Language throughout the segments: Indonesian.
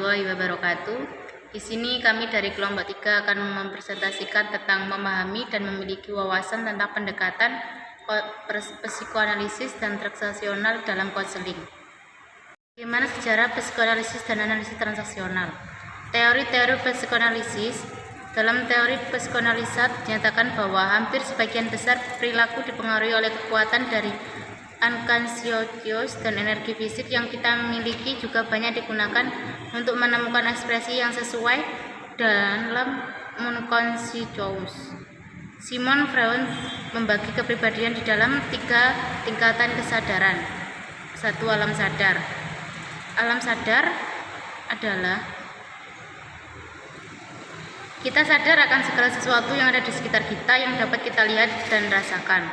warahmatullahi wabarakatuh. Di sini kami dari kelompok 3 akan mempresentasikan tentang memahami dan memiliki wawasan tentang pendekatan psikoanalisis dan transaksional dalam konseling. Bagaimana sejarah psikoanalisis dan analisis transaksional? Teori-teori psikoanalisis. Dalam teori psikoanalisa dinyatakan bahwa hampir sebagian besar perilaku dipengaruhi oleh kekuatan dari unconscious dan energi fisik yang kita miliki juga banyak digunakan untuk menemukan ekspresi yang sesuai dalam unconscious. Simon Freud membagi kepribadian di dalam 3 tingkatan kesadaran. 1. Alam sadar. Alam sadar adalah kita sadar akan segala sesuatu yang ada di sekitar kita yang dapat kita lihat dan rasakan.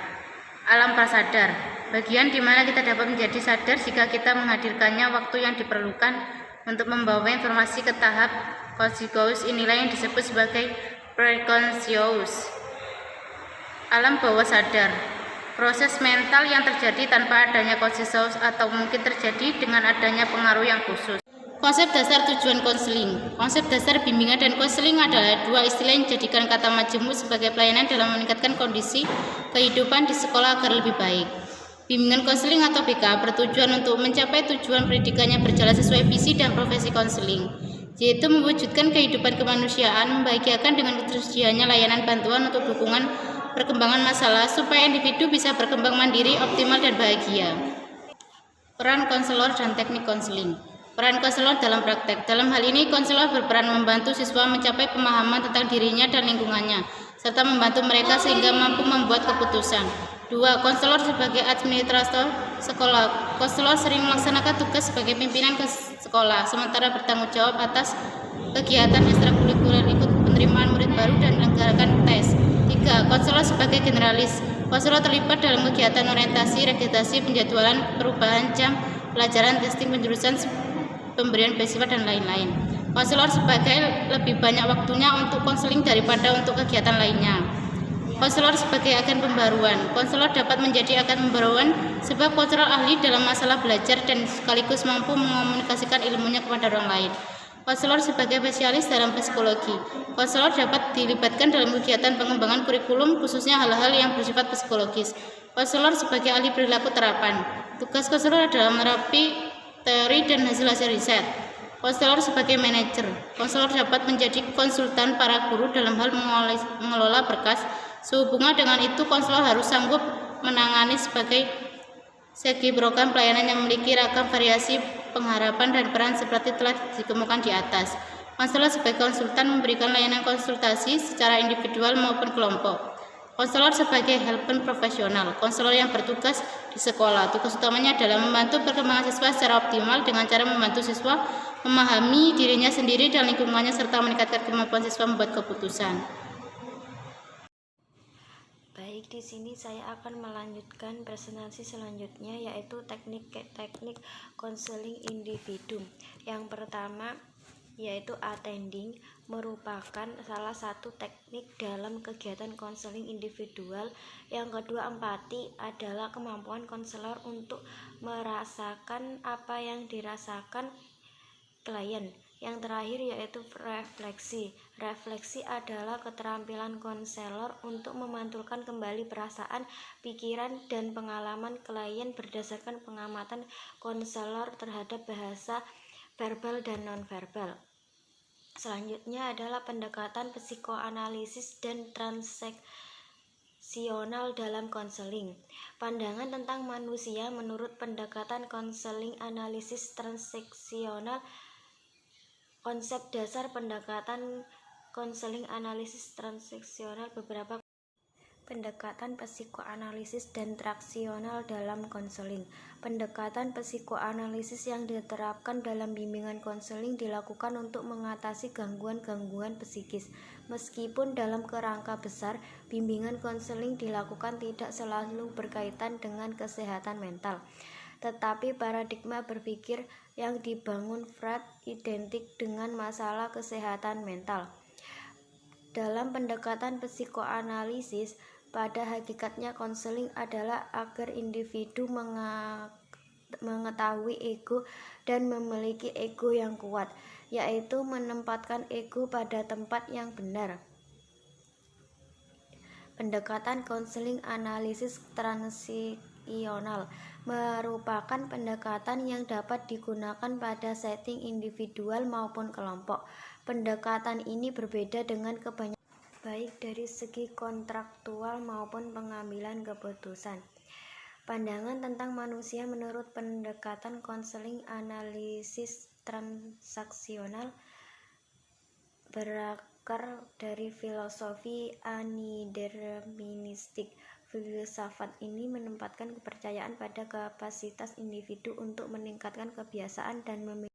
Alam prasadar, bagian di mana kita dapat menjadi sadar jika kita menghadirkannya waktu yang diperlukan untuk membawa informasi ke tahap conscious. Inilah yang disebut sebagai preconscious. Alam bawah sadar, proses mental yang terjadi tanpa adanya conscious atau mungkin terjadi dengan adanya pengaruh yang khusus. Konsep dasar tujuan konseling. Konsep dasar bimbingan dan konseling adalah 2 istilah yang dijadikan kata majemuk sebagai pelayanan dalam meningkatkan kondisi kehidupan di sekolah agar lebih baik. Bimbingan konseling atau BK bertujuan untuk mencapai tujuan pendidikannya berjalan sesuai visi dan profesi konseling, yaitu mewujudkan kehidupan kemanusiaan, membahagiakan dengan ketersediaannya layanan bantuan untuk dukungan perkembangan masalah supaya individu bisa berkembang mandiri, optimal, dan bahagia. Peran konselor dan teknik konseling. Peran konselor dalam praktek. Dalam hal ini, konselor berperan membantu siswa mencapai pemahaman tentang dirinya dan lingkungannya, serta membantu mereka sehingga mampu membuat keputusan. 2. Konselor sebagai administrator sekolah. Konselor sering melaksanakan tugas sebagai pimpinan ke sekolah, sementara bertanggung jawab atas kegiatan ekstrakurikuler, ikut penerimaan murid baru, dan menyelenggarakan tes. 3. Konselor sebagai generalis. Konselor terlibat dalam kegiatan orientasi, registrasi, penjadwalan, perubahan jam pelajaran, testing penjurusan, pemberian beasiswa, dan lain-lain. Konselor sebagai lebih banyak waktunya untuk konseling daripada untuk kegiatan lainnya. Konselor sebagai agen pembaruan. Konselor dapat menjadi agen pembaruan sebab konselor ahli dalam masalah belajar dan sekaligus mampu mengomunikasikan ilmunya kepada orang lain. Konselor sebagai spesialis dalam psikologi. Konselor dapat dilibatkan dalam kegiatan pengembangan kurikulum khususnya hal-hal yang bersifat psikologis. Konselor sebagai ahli perilaku terapan. Tugas konselor adalah menerapi teori dan hasil-hasil riset. Konselor sebagai manajer. Konselor dapat menjadi konsultan para guru dalam hal mengelola berkas. Sehubungan dengan itu, konselor harus sanggup menangani sebagai segi program pelayanan yang memiliki ragam variasi pengharapan dan peran seperti telah dikemukakan di atas. Konselor sebagai konsultan memberikan layanan konsultasi secara individual maupun kelompok. Konselor sebagai helper profesional. Konselor yang bertugas di sekolah. Tugas utamanya adalah membantu perkembangan siswa secara optimal dengan cara membantu siswa memahami dirinya sendiri dan lingkungannya serta meningkatkan kemampuan siswa membuat keputusan. Baik, di sini saya akan melanjutkan presentasi selanjutnya, yaitu teknik konseling individu. Yang pertama yaitu attending, merupakan salah satu teknik dalam kegiatan konseling individual. Yang kedua, empati, adalah kemampuan konselor untuk merasakan apa yang dirasakan klien. Yang terakhir yaitu refleksi. Refleksi adalah keterampilan konselor untuk memantulkan kembali perasaan, pikiran, dan pengalaman klien berdasarkan pengamatan konselor terhadap bahasa verbal dan nonverbal. Selanjutnya adalah pendekatan psikoanalisis dan transaksional dalam konseling. Pandangan tentang manusia menurut pendekatan konseling analisis transaksional. Konsep dasar pendekatan konseling analisis transaksional. Beberapa pendekatan psikoanalisis dan transaksional dalam konseling. Pendekatan psikoanalisis yang diterapkan dalam bimbingan konseling dilakukan untuk mengatasi gangguan-gangguan psikis. Meskipun dalam kerangka besar, bimbingan konseling dilakukan tidak selalu berkaitan dengan kesehatan mental. Tetapi paradigma berpikir yang dibangun Freud identik dengan masalah kesehatan mental. Dalam pendekatan psikoanalisis, pada hakikatnya konseling adalah agar individu mengetahui ego dan memiliki ego yang kuat, yaitu menempatkan ego pada tempat yang benar. Pendekatan konseling analisis transisional merupakan pendekatan yang dapat digunakan pada setting individual maupun kelompok. Pendekatan ini berbeda dengan kebanyakan, baik dari segi kontraktual maupun pengambilan keputusan. Pandangan tentang manusia menurut pendekatan konseling analisis transaksional berakar dari filosofi antideterministik. Filsafat ini menempatkan kepercayaan pada kapasitas individu untuk meningkatkan kebiasaan dan memiliki